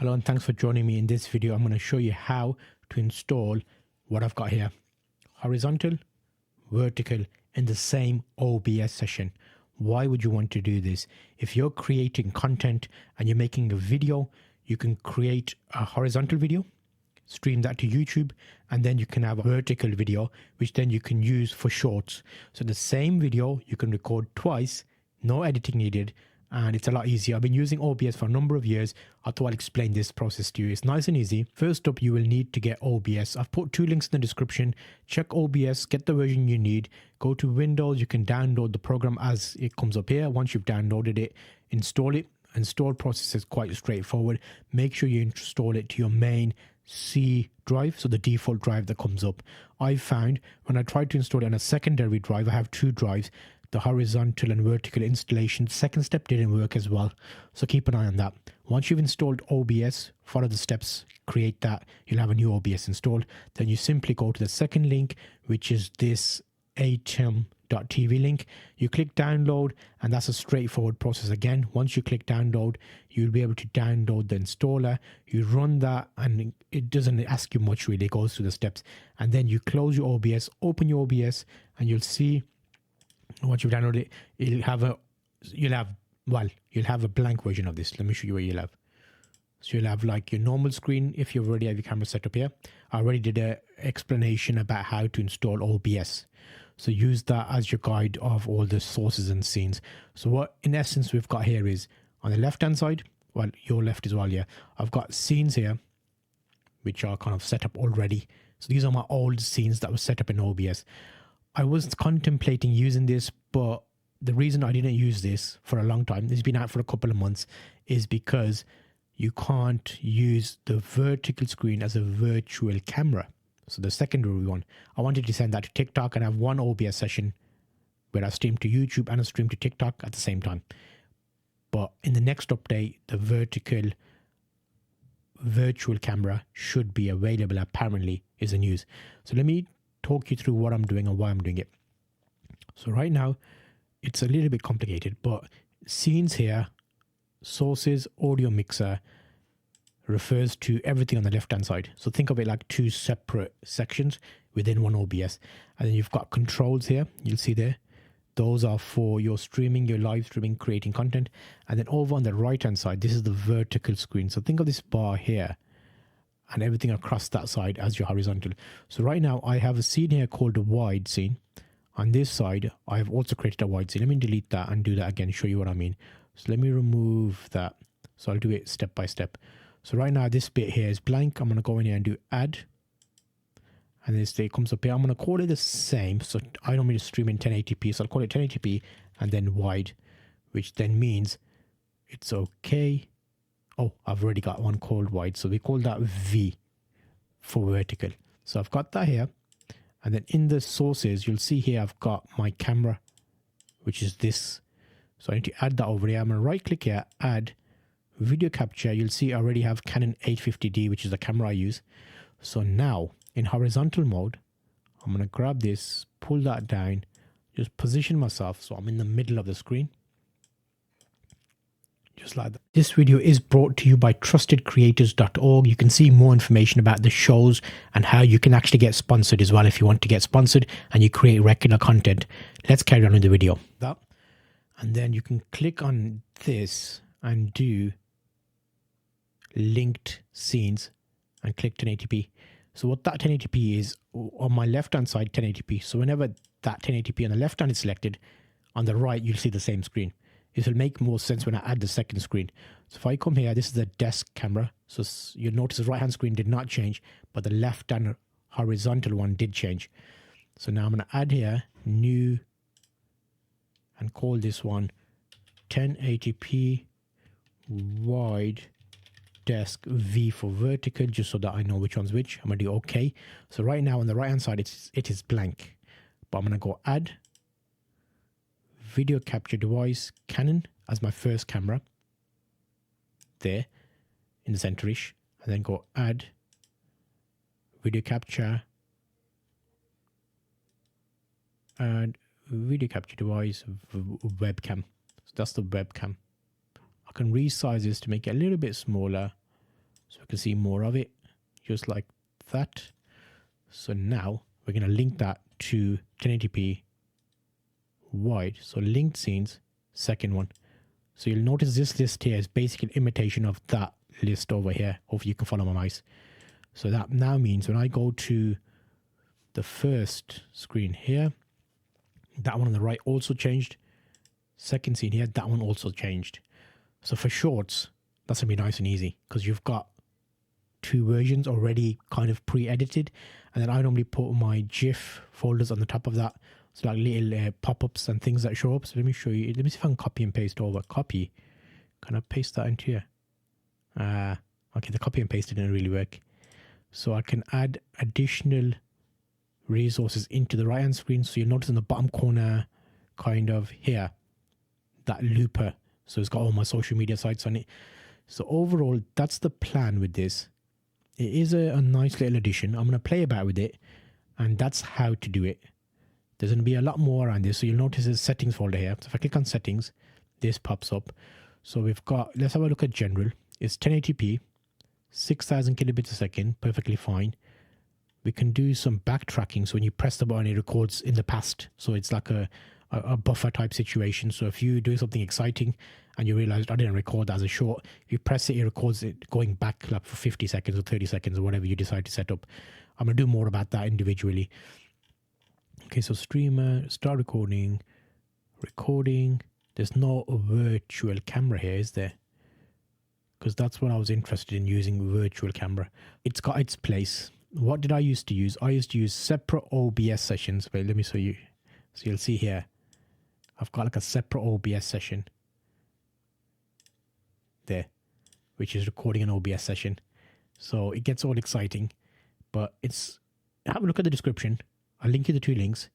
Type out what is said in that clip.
Hello and thanks for joining me in this video. I'm going to show you how to install what I've got here. Horizontal, vertical in the same OBS session. Why would you want to do this? If you're creating content and you're making a video, you can create a horizontal video, stream that to YouTube, and then you can have a vertical video, which then you can use for shorts. So the same video you can record twice, no editing needed, and it's a lot easier. I've been using OBS for a number of years. I thought I'll explain this process to you. It's nice and easy. First up, you will need to get OBS. I've put 2 links in the description. Check OBS, get the version you need. Go to Windows, you can download the program as it comes up here. Once you've downloaded it, install it. Install process is quite straightforward. Make sure you install it to your main C drive, so the default drive that comes up. I found when I tried to install it on a secondary drive, I have 2 drives, the horizontal and vertical installation. The second step didn't work as well, so keep an eye on that. Once you've installed OBS, follow the steps, create that, you'll have a new OBS installed. Then you simply go to the second link, which is this atom.tv link. You click download, and that's a straightforward process. Again, once you click download, you'll be able to download the installer. You run that and it doesn't ask you much really. It goes through the steps, and then you close your OBS, open your OBS, and you'll see once you've downloaded it, you'll have a blank version of this. Let me show you what you'll have. So you'll have like your normal screen if you already have your camera set up here. I already did an explanation about how to install OBS. So use that as your guide of all the sources and scenes. So what in essence we've got here is on the left hand side, well, your left as well, yeah. I've got scenes here, which are kind of set up already. So these are my old scenes that were set up in OBS. I was contemplating using this, but the reason I didn't use this for a long time, it's been out for a couple of months, is because you can't use the vertical screen as a virtual camera. So the secondary one, I wanted to send that to TikTok and have one OBS session where I stream to YouTube and I stream to TikTok at the same time. But in the next update, the vertical virtual camera should be available, apparently, is the news. So let me talk you through what I'm doing and why I'm doing it. So right now, it's a little bit complicated, but scenes here, sources, audio mixer, refers to everything on the left hand side. So think of it like 2 separate sections within one OBS. And then you've got controls here, you'll see there. Those are for your streaming, your live streaming, creating content. And then over on the right hand side, this is the vertical screen. So think of this bar here and everything across that side as your horizontal. So right now I have a scene here called a wide scene. On this side, I have also created a wide scene. Let me delete that and do that again, show you what I mean. So let me remove that. So I'll do it step by step. So right now this bit here is blank. I'm going to go in here and do add. And this it comes up here. I'm going to call it the same. So I don't mean to stream in 1080p. So I'll call it 1080p and then wide, which then means it's okay. Oh, I've already got one called wide. So we call that V for vertical. So I've got that here. And then in the sources, you'll see here I've got my camera, which is this. So I need to add that over here. I'm going to right click here, add video capture. You'll see I already have Canon 850D, which is the camera I use. So now in horizontal mode, I'm going to grab this, pull that down, just position myself so I'm in the middle of the screen. Just like that. This video is brought to you by trustedcreators.org. You can see more information about the shows and how you can actually get sponsored as well if you want to get sponsored and you create regular content. Let's carry on with the video. That, and then you can click on this and do linked scenes and click 1080p. So what that 1080p is, on my left hand side 1080p. So whenever that 1080p on the left hand is selected, on the right you'll see the same screen. It will make more sense when I add the second screen. So if I come here, this is the desk camera. So you'll notice the right hand screen did not change, but the left and horizontal one did change. So now I'm going to add here new and call this one 1080p wide desk V for vertical, just so that I know which one's which. I'm going to do OK. So right now on the right hand side, it is blank, but I'm going to go add video capture device, Canon as my first camera there in the center-ish, and then go add video capture and video capture device webcam. So that's the webcam. I can resize this to make it a little bit smaller. So we can see more of it, just like that. So now we're going to link that to 1080p wide. So linked scenes, second one. So you'll notice this list here is basically an imitation of that list over here. Hopefully you can follow my mouse. So that now means when I go to the first screen here, that one on the right also changed. Second scene here, that one also changed. So for shorts, that's going to be nice and easy because you've got two versions already kind of pre-edited. And then I normally put my GIF folders on the top of that. So like little pop-ups and things that show up. So let me show you. Let me see if I can copy and paste over. Copy. Can I paste that into here? Okay, the copy and paste didn't really work. So I can add additional resources into the right-hand screen. So you'll notice in the bottom corner, kind of here, that looper. So it's got all my social media sites on it. So overall, that's the plan with this. It is a nice little addition. I'm going to play about with it. And that's how to do it. There's going to be a lot more around this. So you'll notice there's a settings folder here. So if I click on settings, this pops up. So we've got, let's have a look at general. It's 1080p, 6000 kilobits a second, perfectly fine. We can do some backtracking. So when you press the button, it records in the past. So it's like a buffer type situation. So if you do something exciting and you realize I didn't record that as a short, if you press it, it records it going back like for 50 seconds or 30 seconds or whatever you decide to set up. I'm going to do more about that individually. Okay, so streamer, start recording. There's no virtual camera here, is there? Because that's what I was interested in, using virtual camera. It's got its place. What did I used to use? I used to use separate OBS sessions. Wait, let me show you. So you'll see here, I've got like a separate OBS session there, which is recording an OBS session. So it gets all exciting, but have a look at the description. I'll link you the two links.